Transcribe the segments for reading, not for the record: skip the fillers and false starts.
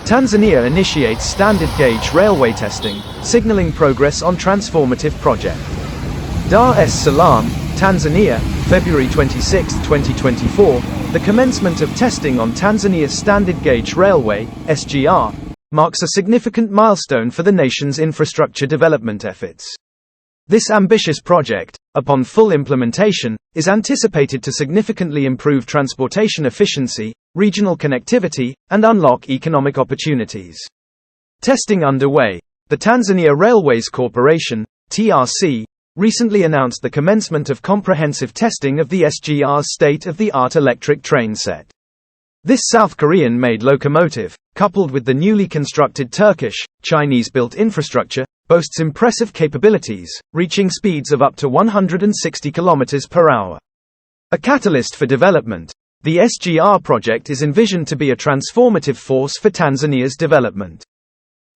Tanzania initiates standard gauge railway testing, signaling progress on transformative project. Dar es Salaam, Tanzania, February 26, 2024, the commencement of testing on Tanzania's standard gauge railway, SGR, marks a significant milestone for the nation's infrastructure development efforts. This ambitious project, upon full implementation, is anticipated to significantly improve transportation efficiency, regional connectivity, and unlock economic opportunities. Testing underway. The Tanzania Railways Corporation, TRC, recently announced the commencement of comprehensive testing of the SGR's state-of-the-art electric train set. This South Korean-made locomotive, coupled with the newly constructed Turkish, Chinese-built infrastructure, boasts impressive capabilities, reaching speeds of up to 160 km per hour. A catalyst for development, the SGR project is envisioned to be a transformative force for Tanzania's development.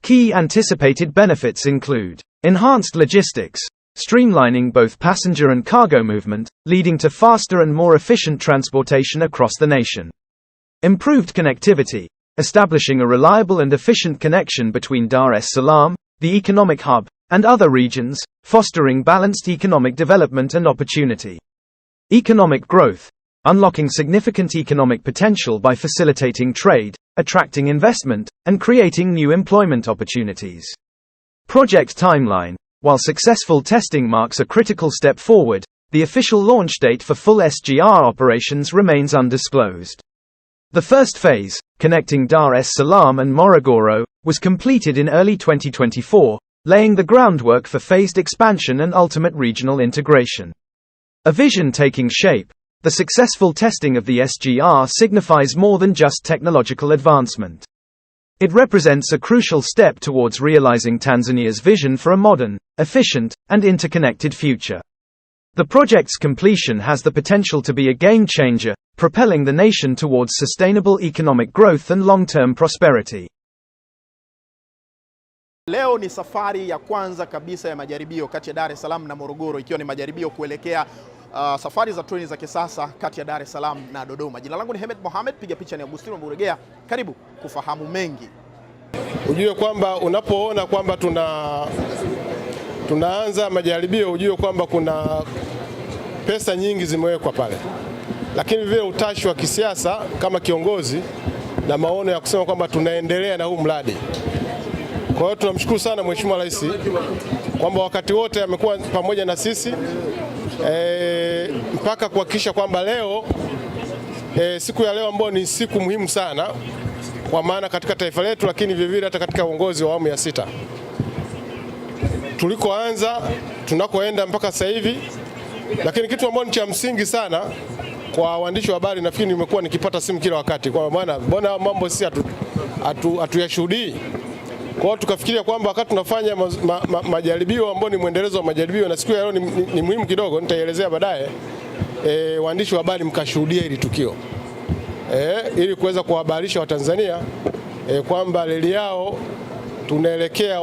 Key anticipated benefits include enhanced logistics, streamlining both passenger and cargo movement, leading to faster and more efficient transportation across the nation. Improved connectivity, establishing a reliable and efficient connection between Dar es Salaam, the economic hub, and other regions, fostering balanced economic development and opportunity. Economic growth, unlocking significant economic potential by facilitating trade, attracting investment, and creating new employment opportunities. Project timeline. While successful testing marks a critical step forward, the official launch date for full SGR operations remains undisclosed. The first phase, connecting Dar es Salaam and Morogoro, was completed in early 2024, laying the groundwork for phased expansion and ultimate regional integration. A vision taking shape, the successful testing of the SGR signifies more than just technological advancement. It represents a crucial step towards realizing Tanzania's vision for a modern, efficient, and interconnected future. The project's completion has the potential to be a game changer, propelling the nation towards sustainable economic growth and long-term prosperity. Leo ni safari ya kwanza kabisa ya majaribio kati ya Dar es Salaam na Morogoro, ikiwa ni majaribio kuelekea safari za treni za kisasa kati ya Dar es Salaam na Dodoma. Jina langu ni Hemed Mohamed, piga picha ni Agustino Mburegea. Karibu kufahamu mengi. Ujue kwamba unapoona kwamba tunaanza majaribio, ujue kwamba kuna pesa nyingi zimewekwa pale. Lakini vile utashi wa kisiasa kama kiongozi na maono ya kusema kwamba tunaendelea na huu mradi. Kwa hiyo tunamshukuru sana Mheshimiwa Rais kwamba wakati wote amekuwa pamoja na sisi mpaka kuhakikisha kwamba leo siku ya leo ambayo ni siku muhimu sana kwa maana katika taifa letu, lakini vile vile hata katika uongozi wa awamu ya 6. Tulikoanza, tunakoenda mpaka sasa hivi. Lakini kitu ambacho ni cha msingi sana kwa waandishi wa habari, nafikiri nimekuwa nikipata simu kila wakati kwa maana mbona mambo sisi hatuyashuhudii. Kwa hiyo tukafikiria kwamba wakati tunafanya majaribio ambayo ni mwendelezo wa majaribio, na siku ya leo ni muhimu kidogo, nitaelezea baadaye, waandishi wa habari mkashuhudia hili tukio. Ili kuweza kuhabarisha Watanzania kwamba reli yao tunaelekea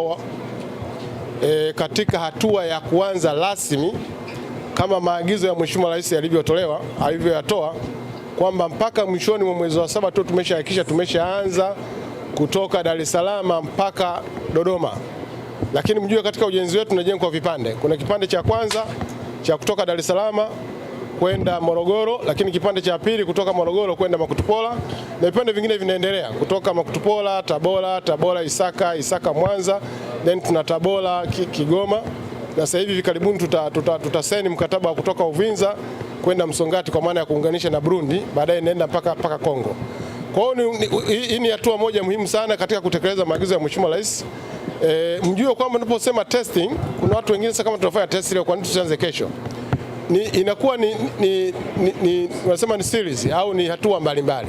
katika hatua ya kuanza rasmi kama maagizo ya Mheshimiwa Rais alivyoyatoa kwamba mpaka mwishoni mwa mwezi wa 7 tu tumeshahakikisha tumeshaanza kutoka Dar es Salaam mpaka Dodoma. Lakini mjue katika ujenzi wetu tunajenga kwa vipande. Kuna kipande cha kwanza cha kutoka Dar es Salaam kwenda Morogoro, lakini kipande cha pili kutoka Morogoro kwenda Makutupola, na vipande vingine vinaendelea kutoka Makutupola, Tabora, Isaka Mwanza, then tuna Tabora Kigoma, na sasa hivi karibuni tutasaini mkataba wa kutoka Uvinza kwenda Msongati kwa maana ya kuunganisha na Burundi, baadaye nenda mpaka Kongo. Kwa hiyo hii ni hatua moja muhimu sana katika kutekeleza maagizo ya Mheshimiwa Rais. Mjue kwamba tunaposema testing, kuna watu wengine sasa kama tunafanya test leo, kwa nini tusianze kesho? Inakuwa wanasema ni series au ni hatua mbalimbali.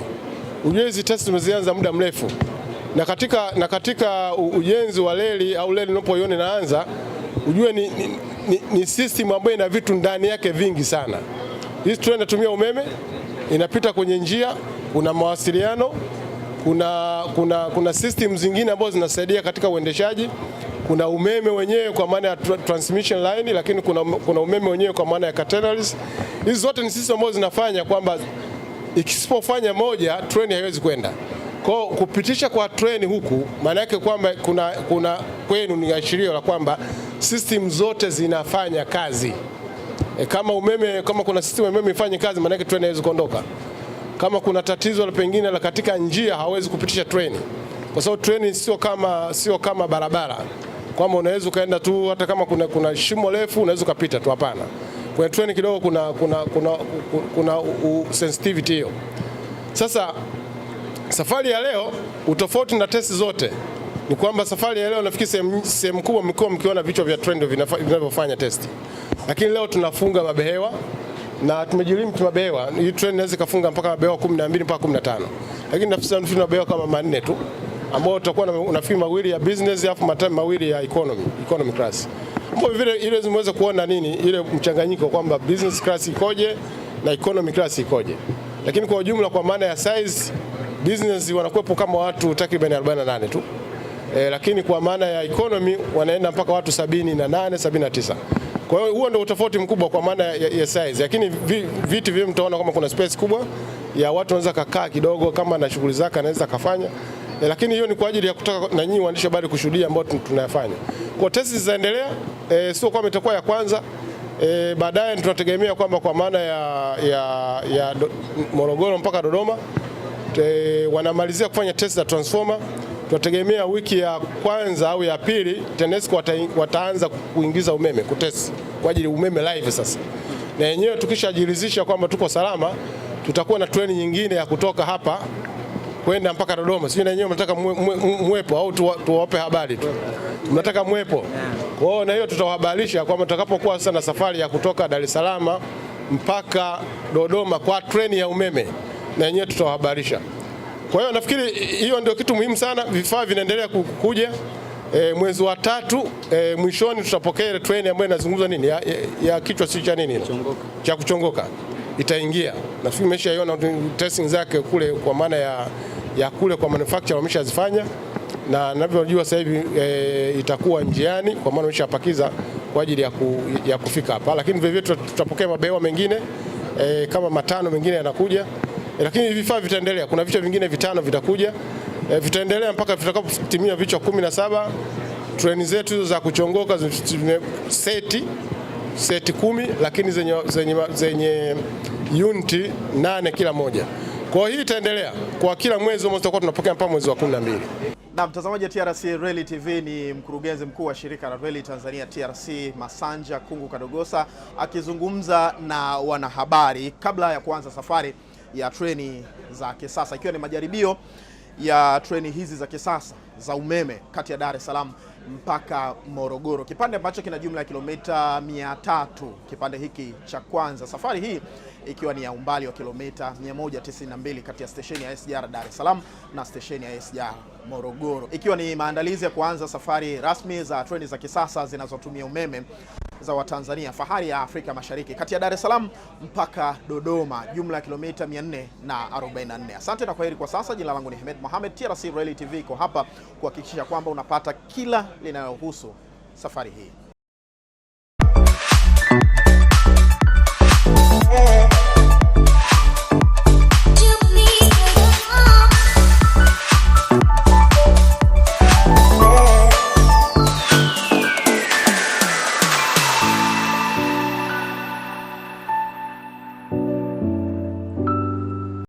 Ujue hizi test tumezianza muda mrefu. Na katika ujenzi wa reli au reli unapoiona inaanza, ujue ni system ambayo ina vitu ndani yake vingi sana. Hii train inatumia umeme, inapita kwenye njia, kuna mawasiliano, kuna system zingine ambazo zinasaidia katika uendeshaji. Kuna umeme wenyewe kwa maana ya transmission line, lakini kuna umeme wenyewe kwa maana ya catenaries. Hizi zote ni system ambazo zinafanya kwamba ikisipofanya moja treni haiwezi kwenda. Kwa kupitisha kwa treni huku maana yake kwamba kuna kwenu ni ashirio la kwamba system zote zinafanya kazi. Kama kuna system ya umeme ifanye kazi, maana yake treni haiwezi kuondoka. Kama kuna tatizo la pengine la katika njia, hawezi kupitisha treni, kwa sababu treni sio kama barabara kwamba unaweza ukaenda tu, hata kama kuna shimo refu unaweza ukapita tu. Hapana, kwenye treni kidogo kuna sensitivity hiyo. Sasa safari ya leo utofauti na testi zote ni kwamba safari ya leo nafikiri sehemu kubwa mlikuwa mkiona vichwa vya treni vinavyofanya testi, lakini leo tunafunga mabehewa na tumejilimit mabehewa. Hii treni inaweza kufunga mpaka mabehewa 12 mpaka 15, lakini nafikiri tuna mabehewa kama 4 tu, ambao tutakuwa nafikiri mawili ya business alafu mawili ya economy class, ambao vile ile zimeweza kuona nini ile mchanganyiko kwamba business class ikoje na economy class ikoje. Lakini kwa ujumla, kwa maana ya size, business wanakuwepo kama watu takriban 48 tu, lakini kwa maana ya economy wanaenda mpaka watu 78 79. Kwa hiyo huo ndio utofauti mkubwa kwa maana ya size, lakini viti vile mtaona kama kuna space kubwa ya watu wanaweza kukaa kidogo, kama na shughuli zake anaweza kufanya, lakini hiyo ni kwa ajili ya kutaka na nyinyi waandishi habari kushuhudia ambao tunayafanya. Kwa testi zinaendelea, sio kama itakuwa ya kwanza. Baadaye tunategemea kwamba kwa maana ya Morogoro mpaka Dodoma wanamalizia kufanya test za transformer. Tunategemea wiki ya kwanza au ya pili TANESCO wataanza kuingiza umeme kutest kwa ajili umeme live sasa. Na yenyewe tukishajiridhisha kwamba tuko salama, tutakuwa na treni nyingine ya kutoka hapa kwenda mpaka Dodoma. Sisi na yenyewe mnataka mwepo au tuwape habari tu? Mnataka mwepo. Kwa hiyo na hiyo tutawahabarisha kwamba tutakapokuwa sasa na safari ya kutoka Dar es Salaam mpaka Dodoma kwa treni ya umeme, na yenyewe tutawahabarisha. Kwa hiyo nafikiri hiyo ndio kitu muhimu sana. Vifaa vinaendelea kuja. Mwezi wa 3 mwishoni tutapokea ile treni ambayo inazungumza nini ya kichwa si cha nini cha kuchongoka itaingia. Nafikiri mmeshaiona testing zake kule, kwa maana ya kule kwa manufacturer wameshazifanya, na ninavyojua sasa hivi itakuwa njiani, kwa maana wameshapakiza kwa ajili ya kufika hapa. Lakini vile vile tutapokea mabehewa mengine kama 5 mengine yanakuja, lakini vifaa vitaendelea. Kuna vichwa vingine 5 vitakuja, vitaendelea mpaka vitakapotimia vichwa 17. Treni zetu hizo za kuchongoka seti 10, lakini zenye unit 8 kila moja. Kwa hiyo hii itaendelea kwa kila mwezi, tutakuwa tunapokea mpaka mwezi wa 12. Na mtazamaji wa TRC Rally TV, ni mkurugenzi mkuu wa shirika la Rally Tanzania TRC Masanja Kungu Kadogosa akizungumza na wanahabari kabla ya kuanza safari ya treni za kisasa, ikiwa ni majaribio ya treni hizi za kisasa za umeme kati ya Dar es Salaam mpaka Morogoro, kipande ambacho kina jumla ya kilomita 300. Kipande hiki cha kwanza, safari hii ikiwa ni ya umbali wa kilomita 192 kati ya stesheni ya SGR Dar es Salaam na stesheni ya SGR Morogoro, ikiwa ni maandalizi ya kuanza safari rasmi za treni za kisasa zinazotumia umeme za Watanzania, fahari ya Afrika Mashariki, kati ya Dar es Salaam mpaka Dodoma, jumla ya kilomita 444. Asante na kwaheri kwa sasa. Jina langu ni Mohamed. TRC Rally TV iko hapa kuhakikisha kwamba unapata kila linalohusu safari hii.